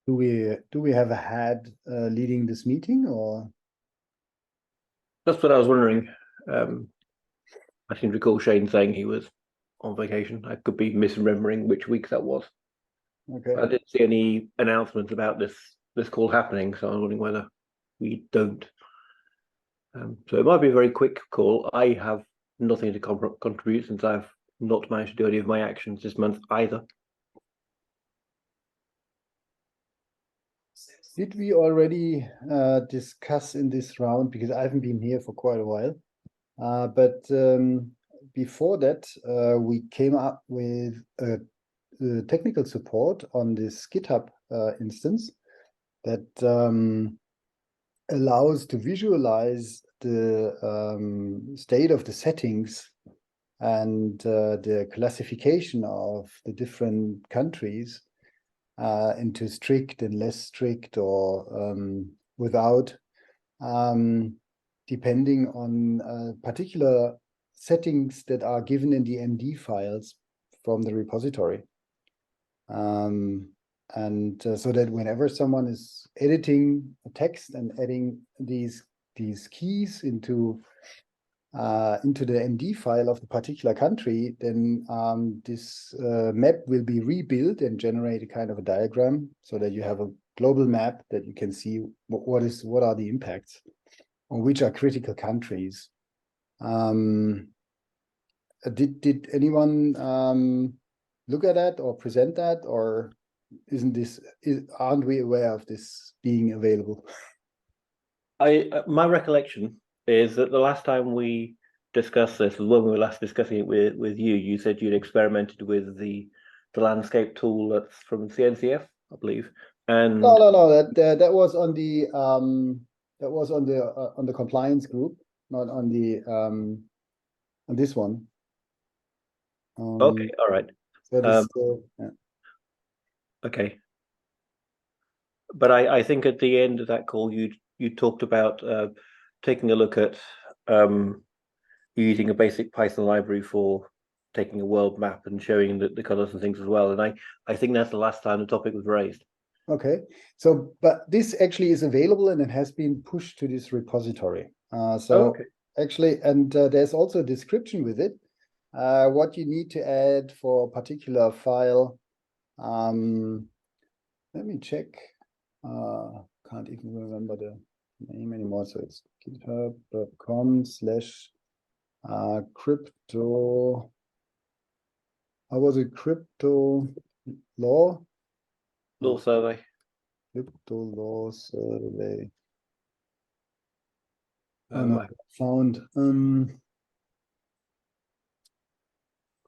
Do we have a head leading this meeting, or? That's what I was wondering. Um, I seem to recall Shane saying he was on vacation. I could be misremembering which week that was. Okay. I didn't see any announcements about this call happening, so I'm wondering whether we don't. So it might be a very quick call. I have nothing to contribute since I've not managed to do any of my actions this month either. Did we already discuss in this round, because I haven't been here for quite a while, but before that, we came up with technical support on this GitHub instance that allows to visualize the state of the settings and the classification of the different countries into strict and less strict, or without, depending on particular settings that are given in the MD files from the repository. So that whenever someone is editing a text and adding these keys into the MD file of the particular country, then this map will be rebuilt and generate a kind of a diagram, so that you have a global map that you can see what are the impacts, or which are critical countries. Did anyone look at that or present that, or aren't we aware of this being available? My recollection is that the last time we discussed this was when we were last discussing it with you. You said you'd experimented with the landscape tool that's from CNCF, I believe. And No. That was on the compliance group, not on this one. Okay, all right. That is yeah. Okay. But I think at the end of that call, you talked about taking a look at using a basic Python library for taking a world map and showing the colors and things as well. And I think that's the last time the topic was raised. Okay, so but this actually is available and it has been pushed to this repository. Okay. Actually, and there's also a description with it, what you need to add for a particular file. Let me check. Can't even remember the name anymore. So it's github.com/crypto. How was it? Crypto law? Little survey. Crypto law survey. Oh Um, no, I- found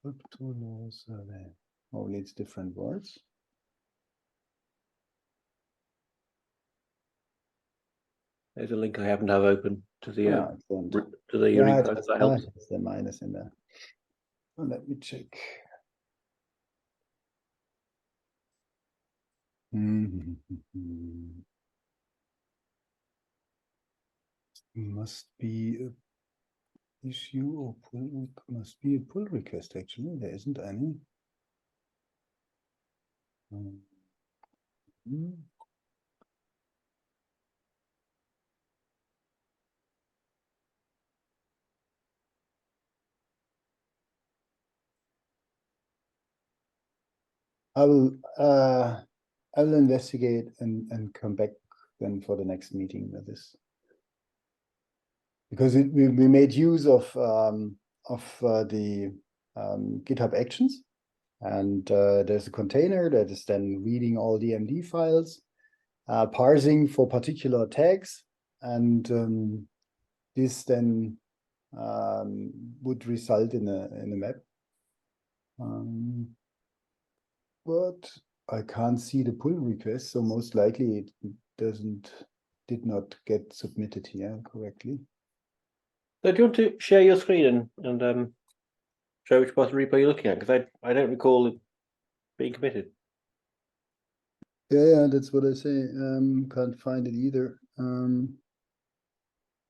crypto law survey. Only it's different words. There's a link I happen to have open to the Ah, excellent. Yeah, repo. If that helps. it's the minus in there. Oh, let me check. Must be a issue or pull, must be a pull request. Actually, there isn't any. I will investigate and come back then for the next meeting with this, because we made use of the GitHub Actions, and there's a container that is then reading all the MD files, parsing for particular tags, and this then would result in a map. But I can't see the pull request, so most likely it did not get submitted here correctly. So do you want to share your screen and show which part of the repo you're looking at? Because I don't recall it being committed. Yeah, that's what I say. Can't find it either.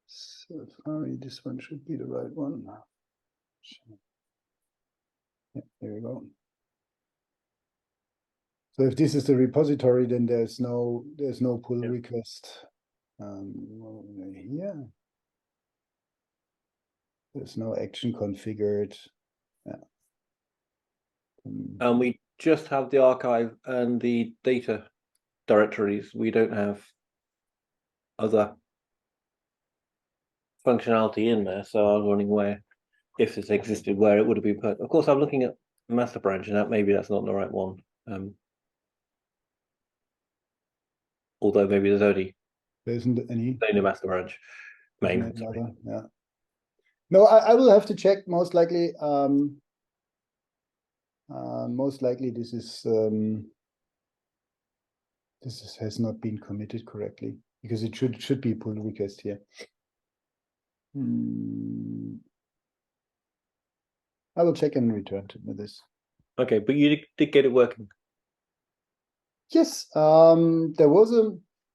Safari, this one should be the right one. Yeah, there we go. So if this is the repository, then there's no pull Yeah. request here. There's no action configured. Yeah. And we just have the archive and the data directories. We don't have other functionality in there. So I was wondering where, if this existed, where it would have been put. Of course, I'm looking at master branch, and that maybe that's not the right one. Although maybe there's only There isn't any. a master branch main. Isn't another, yeah. No, I will have to check. Most likely, this is has not been committed correctly, because it should be pull request here. I will check and return to this. Okay, but you did get it working. Yes, there was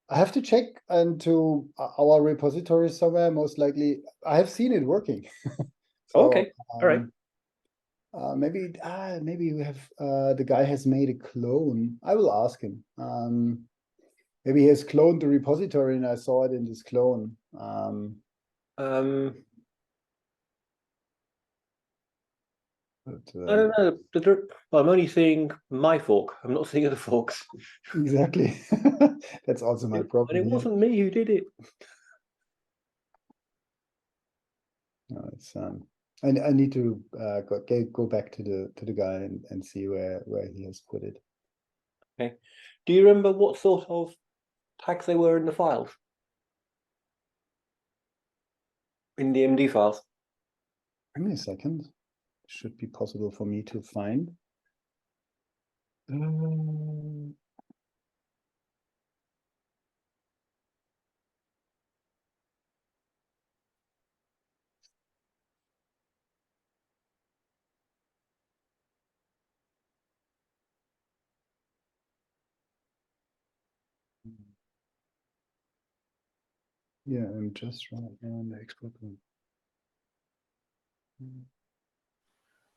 I have to check into our repository somewhere. Most likely, I have seen it working. So, Okay, all right. maybe we have the guy has made a clone. I will ask him. Maybe he has cloned the repository and I saw it in this clone. I don't know. I'm only seeing my fork. I'm not seeing other forks. Exactly. That's also my problem. And it here. wasn't me who did it. No, it's I need to go back to the guy and see where he has put it. Okay. Do you remember what sort of tags they were in the files? In the MD files? Give me a second. Should be possible for me to find. Yeah, I'm just right now on the export one.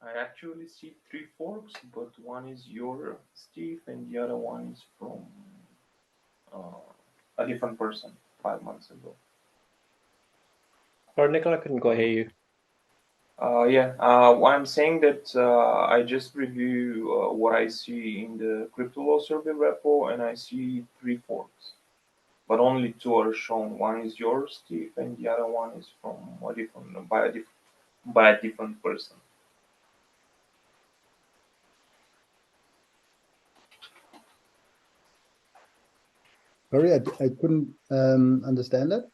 I actually see 3 forks, but one is your Steve and the other one is from a different person 5 months ago. Sorry, Nicola, I couldn't quite hear you. What I'm saying that I just review what I see in the crypto law survey repo, and I see 3 forks, but only 2 are shown. One is yours, Steve, and the other one is from a different by a different person. Sorry, I couldn't understand that.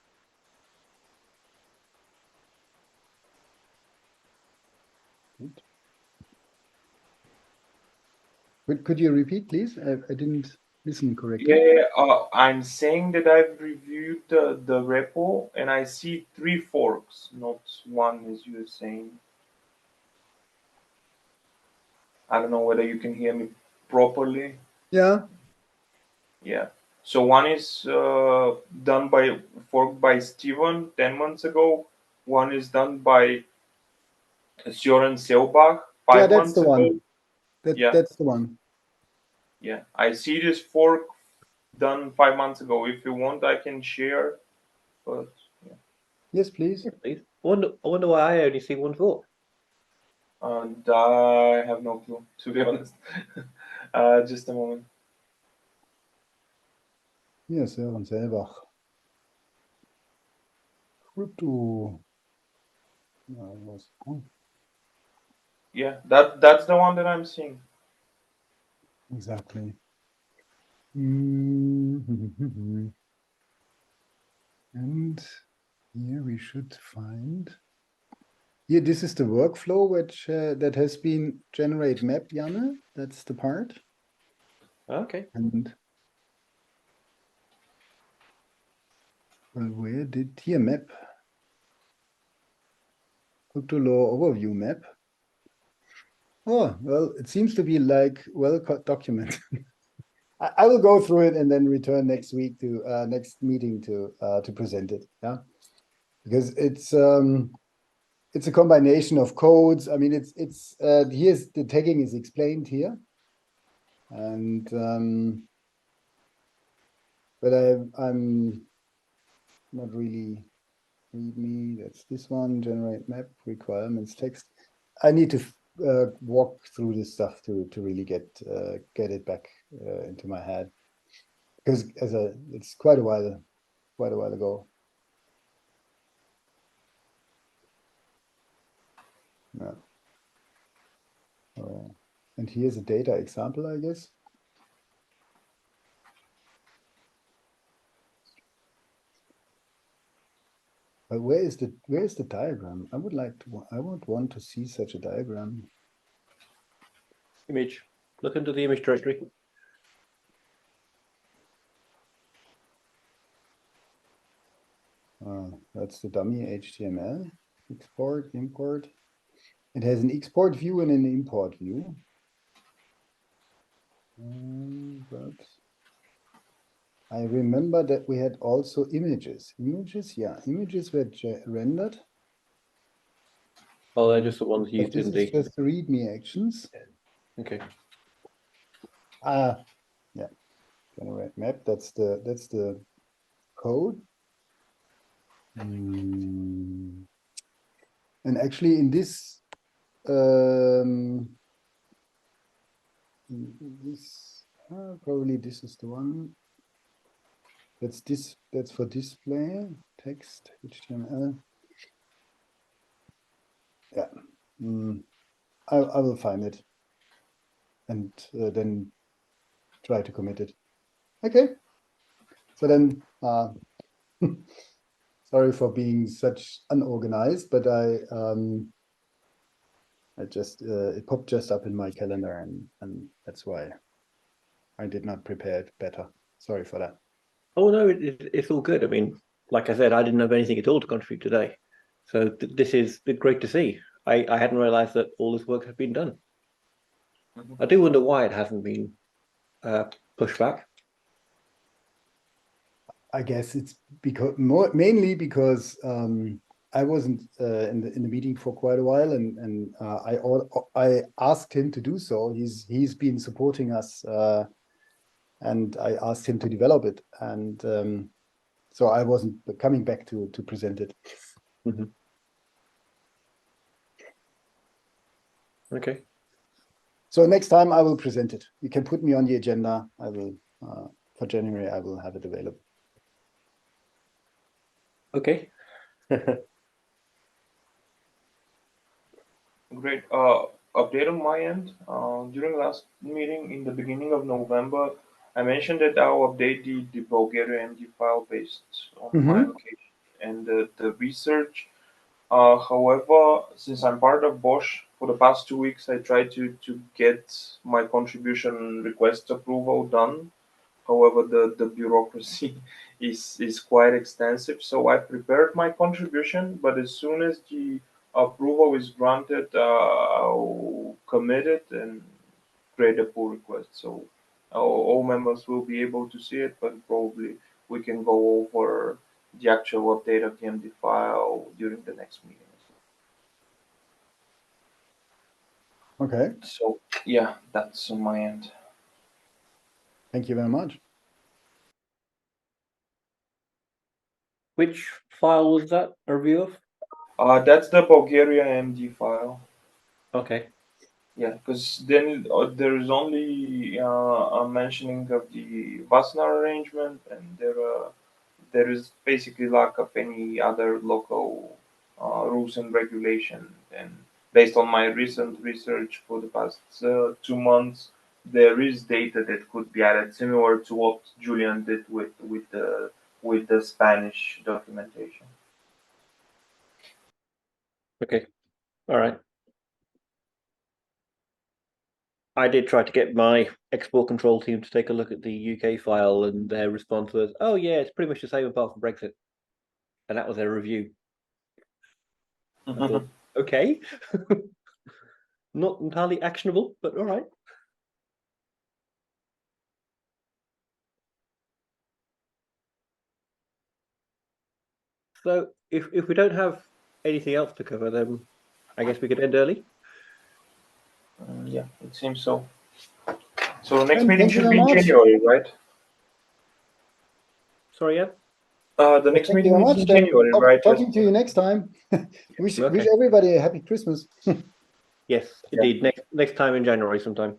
Could you repeat, please? I didn't listen correctly. Yeah, I'm saying that I've reviewed the repo and I see 3 forks, not one, as you're saying. I don't know whether you can hear me properly. Yeah. Yeah. So one is done by forked by Steven 10 months ago. One is done by Sören Selbach Yeah, 5 that's months the ago. one. Yeah. That's the one. Yeah. I see this fork done 5 months ago. If you want, I can share. But yeah. Yes, please. Yes, please. I wonder why I only see one fork. And I have no clue, to be honest. Just a moment. Ja, Sören Selbach. Crypto. Yeah, that's the one that I'm seeing. Exactly. And here we should find. Here, this is the workflow which that has been generate map, Janne. That's the part. Okay. And well, where did here map? Crypto law overview map. Oh, well, it seems to be like well documented. I will go through it and then return next week to next meeting to present it. Yeah, because it's a combination of codes. I mean, it's here's the tagging is explained here. And but I'm not really readme. That's this one. Generate map requirements text. I need to walk through this stuff to really get it back into my head, because it's quite a while ago. Yeah. And here's a data example, I guess. But where is the diagram? I would want to see such a diagram. Image. Look into the image directory. That's the dummy HTML. Export, import. It has an export view and an import view. But I remember that we had also images. Images were rendered. Oh, they're just the ones used This in is the. just README actions. Okay. Yeah. Generate map. That's the code. And actually, in this probably this is the one. That's for display text HTML. Yeah, I will find it and then try to commit it. Okay, so then sorry for being such unorganized, but I just it popped just up in my calendar, and that's why I did not prepare it better. Sorry for that. Oh no, it's all good. I mean, like I said, I didn't have anything at all to contribute today, so this is great to see. I hadn't realised that all this work had been done. I do wonder why it hasn't been pushed back. I guess it's mainly because I wasn't in the meeting for quite a while, and I asked him to do so. He's been supporting us, and I asked him to develop it, and so I wasn't coming back to present it. Mm-hmm. Okay. So next time I will present it. You can put me on the agenda. I will for January. I will have it available. Okay. Great. Update on my end. During last meeting in the beginning of November, I mentioned that I'll update the Bulgaria MD file based on my location and the research. However, since I'm part of Bosch, for the past 2 weeks, I tried to get my contribution request approval done. However, the bureaucracy is quite extensive. So I prepared my contribution, but as soon as the approval is granted, I'll commit it and create a pull request. So all members will be able to see it, but probably we can go over the actual update of the MD file during the next meeting. Okay. So yeah, that's on my end. Thank you very much. Which file was that a review of? That's the Bulgaria MD file. Okay. Yeah, because then there is only a mentioning of the Wassenaar arrangement, and there is basically lack of any other local rules and regulation. And based on my recent research for the past 2 months, there is data that could be added, similar to what Julian did with the Spanish documentation. Okay. All right. I did try to get my export control team to take a look at the UK file, and their response was, "Oh yeah, it's pretty much the same apart from Brexit," and that was their review. I thought, okay, not entirely actionable, but all right. So if we don't have anything else to cover, then I guess we could end early. Yeah, it seems so. So the next And meeting thank you should very be in much. January, right? Sorry, yeah. The next Thank you meeting very is much. in Then January, right? talking to you next time. wish Okay. everybody a happy Christmas. Yes, indeed. Next time in January sometime.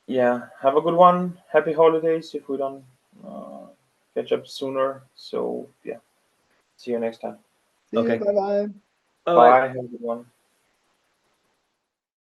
Yeah. Have a good one. Happy holidays if we don't catch up sooner. So yeah. See you next time. See you. Okay. Bye bye. Bye. Bye. Have a good one.